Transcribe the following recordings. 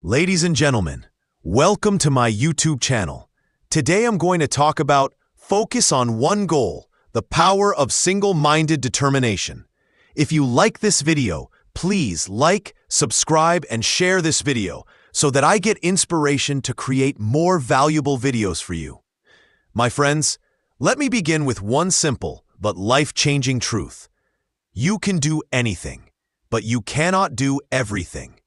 Ladies and gentlemen, welcome to my YouTube channel. Today I'm going to talk about focus on one goal, the power of single-minded determination. If you like this video, please like, subscribe, and share this video so that I get inspiration to create more valuable videos for you. My friends, let me begin with one simple but life-changing truth. You can do anything, but you cannot do everything.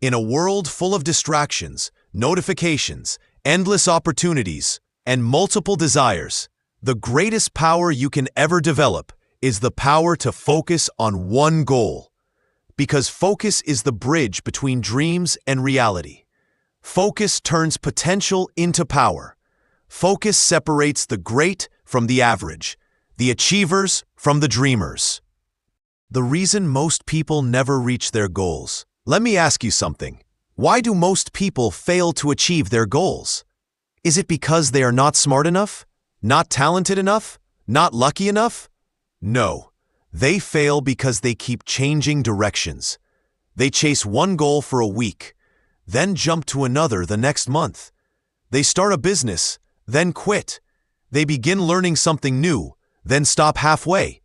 In a world full of distractions, notifications, endless opportunities, and multiple desires, the greatest power you can ever develop is the power to focus on one goal. Because focus is the bridge between dreams and reality. Focus turns potential into power. Focus separates the great from the average, the achievers from the dreamers. The reason most people never reach their goals. Let me ask you something. Why do most people fail to achieve their goals? Is it because they are not smart enough? Not talented enough? Not lucky enough? No. They fail because they keep changing directions. They chase one goal for a week, then jump to another the next month. They start a business, then quit. They begin learning something new, then stop halfway.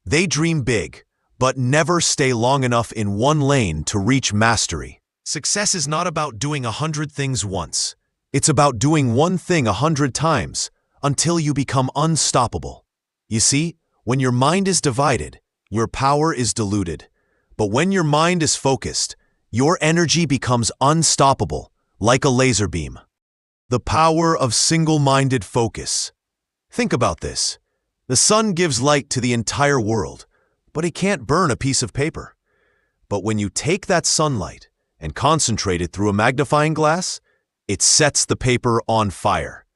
They dream big, but never stay long enough in one lane to reach mastery. Success is not about doing 100 things once. It's about doing one thing 100 times until you become unstoppable. You see, when your mind is divided, your power is diluted. But when your mind is focused, your energy becomes unstoppable, like a laser beam. The power of single-minded focus. Think about this. The sun gives light to the entire world, but it can't burn a piece of paper. But when you take that sunlight and concentrate it through a magnifying glass, it sets the paper on fire.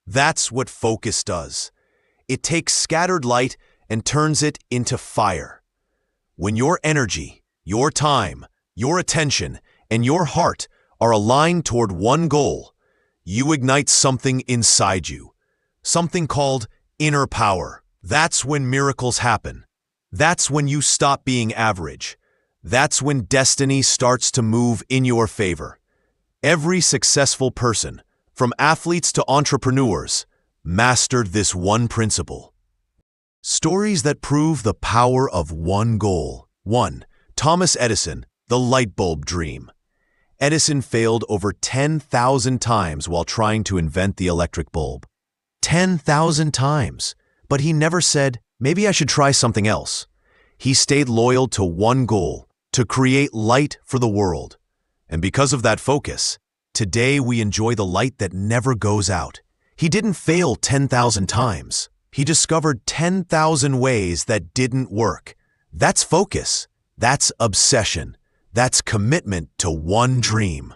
That's what focus does. It takes scattered light and turns it into fire. When your energy, your time, your attention, and your heart are aligned toward one goal, you ignite something inside you, something called inner power. That's when miracles happen. That's when you stop being average. That's when destiny starts to move in your favor. Every successful person, from athletes to entrepreneurs, mastered this one principle. Stories that prove the power of one goal. 1. Thomas Edison, the light bulb dream. Edison failed over 10,000 times while trying to invent the electric bulb. 10,000 times. But he never said, maybe I should try something else. He stayed loyal to one goal, to create light for the world. And because of that focus, today we enjoy the light that never goes out. He didn't fail 10,000 times. He discovered 10,000 ways that didn't work. That's focus. That's obsession. That's commitment to one dream.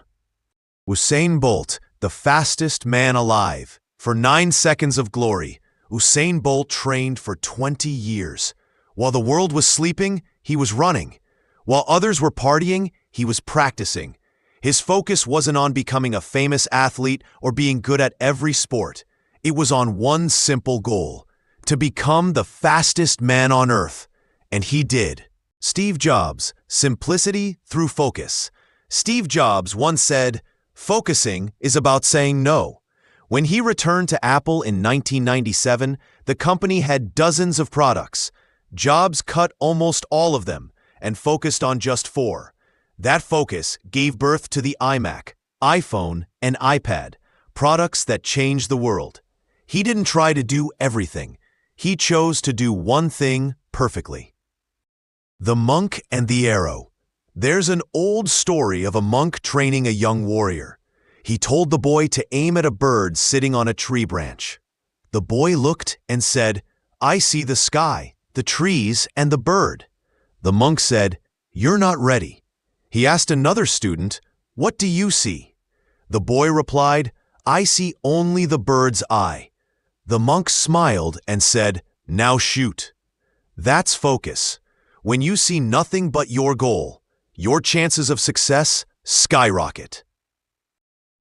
Usain Bolt, the fastest man alive. For 9 seconds of glory, Usain Bolt trained for 20 years. While the world was sleeping, he was running. While others were partying, he was practicing. His focus wasn't on becoming a famous athlete or being good at every sport. It was on one simple goal, to become the fastest man on earth. And he did. Steve Jobs, simplicity through focus. Steve Jobs once said, "Focusing is about saying no." When he returned to Apple in 1997, the company had dozens of products. Jobs cut almost all of them and focused on just 4. That focus gave birth to the iMac, iPhone, and iPad, products that changed the world. He didn't try to do everything. He chose to do one thing perfectly. The monk and the arrow. There's an old story of a monk training a young warrior. He told the boy to aim at a bird sitting on a tree branch. The boy looked and said, "I see the sky, the trees, and the bird." The monk said, "You're not ready." He asked another student, "What do you see?" The boy replied, "I see only the bird's eye." The monk smiled and said, "Now shoot." That's focus. When you see nothing but your goal, your chances of success skyrocket.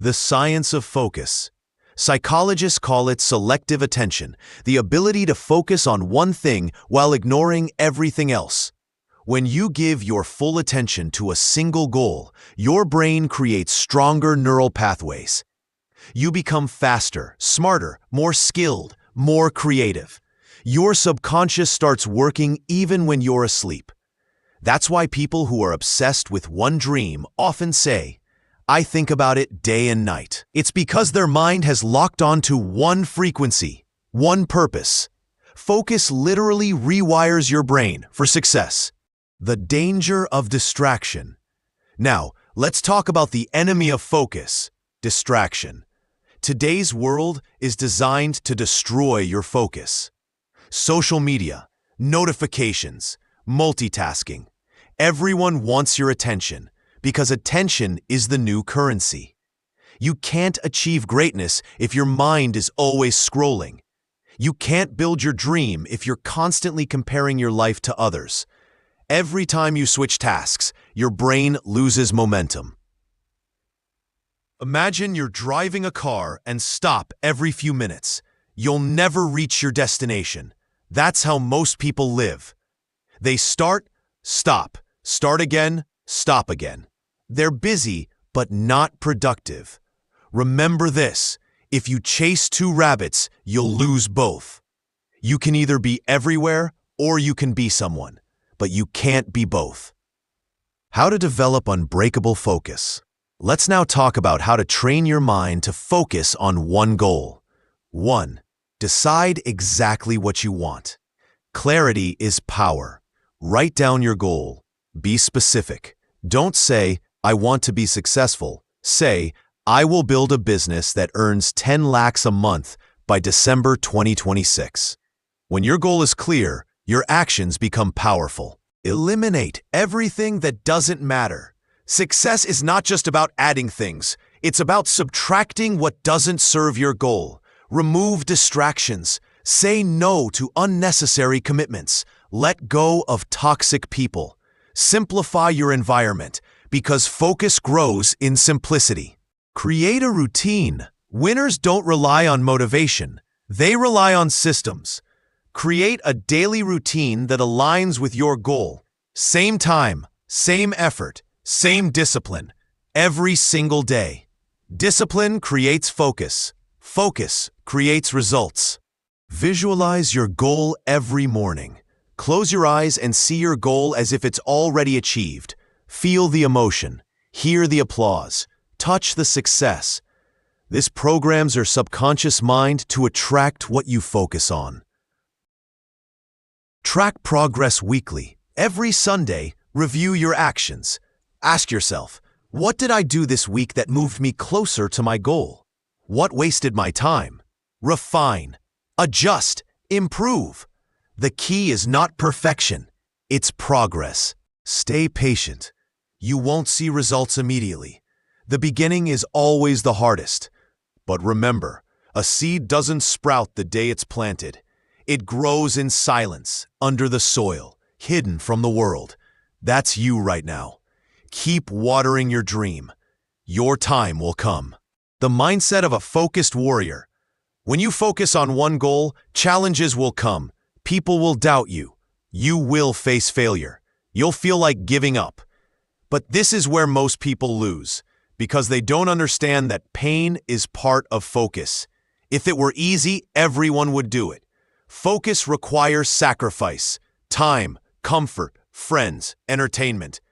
The science of focus. Psychologists call it selective attention, the ability to focus on one thing while ignoring everything else. When you give your full attention to a single goal, your brain creates stronger neural pathways. You become faster, smarter, more skilled, more creative. Your subconscious starts working even when you're asleep. That's why people who are obsessed with one dream often say, "I think about it day and night." It's because their mind has locked onto one frequency, one purpose. Focus literally rewires your brain for success. The danger of distraction. Now, let's talk about the enemy of focus, distraction. Today's world is designed to destroy your focus. Social media, notifications, multitasking. Everyone wants your attention because attention is the new currency. You can't achieve greatness if your mind is always scrolling. You can't build your dream if you're constantly comparing your life to others. Every time you switch tasks, your brain loses momentum. Imagine you're driving a car and stop every few minutes. You'll never reach your destination. That's how most people live. They start, stop, start again, stop again. They're busy, but not productive. Remember this, if you chase two rabbits, you'll lose both. You can either be everywhere or you can be someone, but you can't be both. How to develop unbreakable focus. Let's now talk about how to train your mind to focus on one goal. 1. Decide exactly what you want. Clarity is power. Write down your goal. Be specific. Don't say, "I want to be successful." Say, "I will build a business that earns 10 lakhs a month by December 2026. When your goal is clear, your actions become powerful. Eliminate everything that doesn't matter. Success is not just about adding things. It's about subtracting what doesn't serve your goal. Remove distractions. Say no to unnecessary commitments. Let go of toxic people. Simplify your environment because focus grows in simplicity. Create a routine. Winners don't rely on motivation. They rely on systems. Create a daily routine that aligns with your goal. Same time, same effort, same discipline, every single day. Discipline creates focus. Focus creates results. Visualize your goal every morning. Close your eyes and see your goal as if it's already achieved. Feel the emotion, hear the applause, touch the success. This programs your subconscious mind to attract what you focus on. Track progress weekly. Every Sunday, review your actions. Ask yourself, what did I do this week that moved me closer to my goal? What wasted my time? Refine, adjust, improve. The key is not perfection, it's progress. Stay patient. You won't see results immediately. The beginning is always the hardest. But remember, a seed doesn't sprout the day it's planted. It grows in silence, under the soil, hidden from the world. That's you right now. Keep watering your dream. Your time will come. The mindset of a focused warrior. When you focus on one goal, challenges will come. People will doubt you. You will face failure. You'll feel like giving up. But this is where most people lose, because they don't understand that pain is part of focus. If it were easy, everyone would do it. Focus requires sacrifice, time, comfort, friends, entertainment.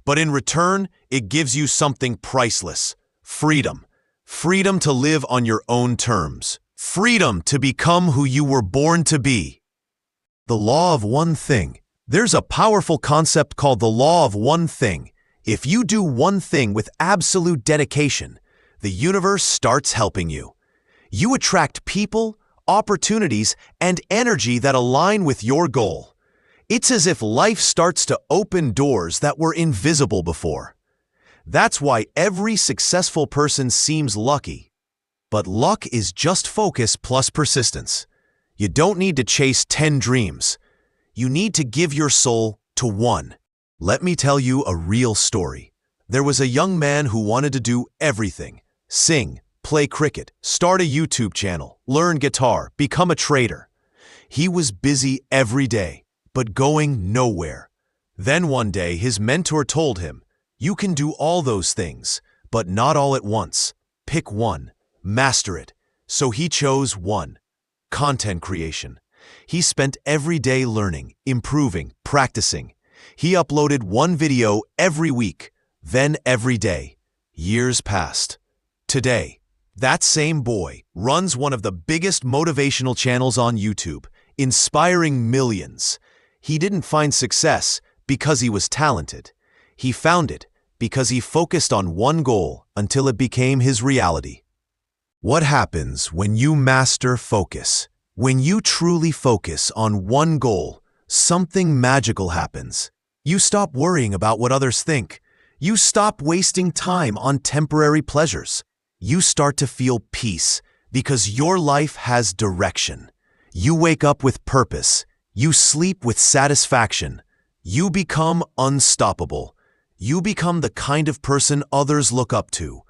But in return, it gives you something priceless: freedom. Freedom to live on your own terms. Freedom to become who you were born to be. The law of one thing. There's a powerful concept called the law of one thing. If you do one thing with absolute dedication, the universe starts helping you. You attract people, opportunities, and energy that align with your goal. It's as if life starts to open doors that were invisible before. That's why every successful person seems lucky. But luck is just focus plus persistence. You don't need to chase 10 dreams. You need to give your soul to one. Let me tell you a real story. There was a young man who wanted to do everything: sing, play cricket, start a YouTube channel, learn guitar, become a trader. He was busy every day, but going nowhere. Then one day his mentor told him, "You can do all those things, but not all at once. Pick one, master it." So he chose one: content creation. He spent every day learning, improving, practicing. He uploaded one video every week, then every day. Years passed. Today, that same boy runs one of the biggest motivational channels on YouTube, inspiring millions. He didn't find success because he was talented. He found it because he focused on one goal until it became his reality. What happens when you master focus? When you truly focus on one goal, something magical happens. You stop worrying about what others think. You stop wasting time on temporary pleasures. You start to feel peace because your life has direction. You wake up with purpose. You sleep with satisfaction. You become unstoppable. You become the kind of person others look up to.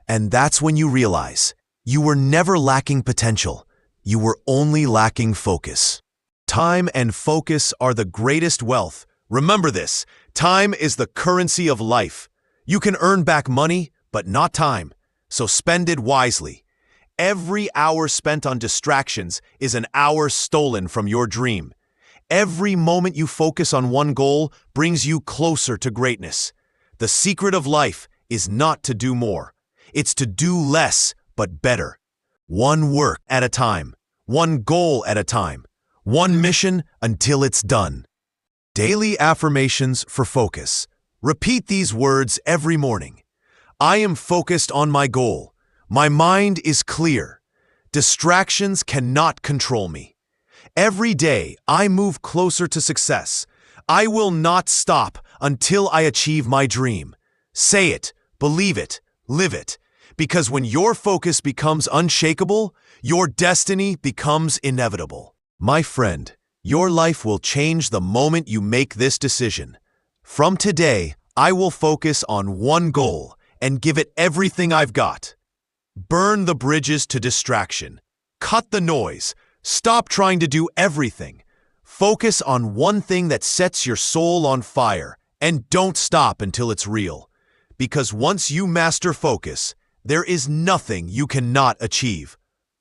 And that's when you realize you were never lacking potential. You were only lacking focus. Time and focus are the greatest wealth. Remember this: time is the currency of life. You can earn back money, but not time. So spend it wisely. Every hour spent on distractions is an hour stolen from your dream. Every moment you focus on one goal brings you closer to greatness. The secret of life is not to do more. It's to do less, but better. One work at a time. One goal at a time. One mission until it's done. Daily affirmations for focus. Repeat these words every morning. I am focused on my goal. My mind is clear. Distractions cannot control me. Every day, I move closer to success. I will not stop until I achieve my dream. Say it, believe it, live it. Because when your focus becomes unshakable, your destiny becomes inevitable. My friend, your life will change the moment you make this decision. From today, I will focus on one goal and give it everything I've got. Burn the bridges to distraction. Cut the noise. Stop trying to do everything. Focus on one thing that sets your soul on fire, and don't stop until it's real. Because once you master focus, there is nothing you cannot achieve.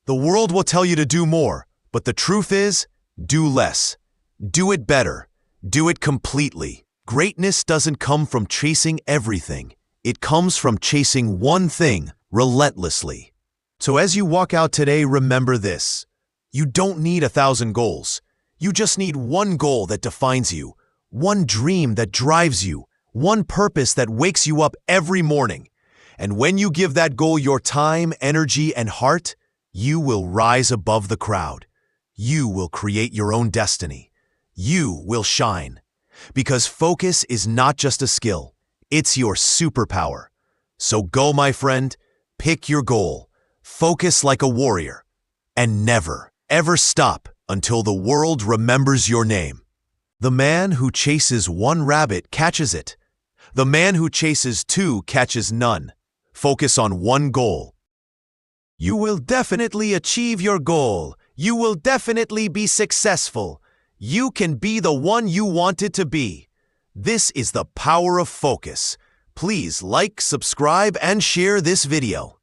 The world will tell you to do more, but the truth is, do less. Do it better. Do it completely. Greatness doesn't come from chasing everything. It comes from chasing one thing relentlessly. So as you walk out today, remember this. You don't need 1,000 goals. You just need one goal that defines you, one dream that drives you, one purpose that wakes you up every morning. And when you give that goal your time, energy, and heart, you will rise above the crowd. You will create your own destiny. You will shine. Because focus is not just a skill, it's your superpower. So go, my friend, pick your goal, focus like a warrior, and never, ever stop until the world remembers your name. The man who chases one rabbit catches it. The man who chases two catches none. Focus on one goal. You will definitely achieve your goal. You will definitely be successful. You can be the one you wanted to be. This is the power of focus. Please like, subscribe, and share this video.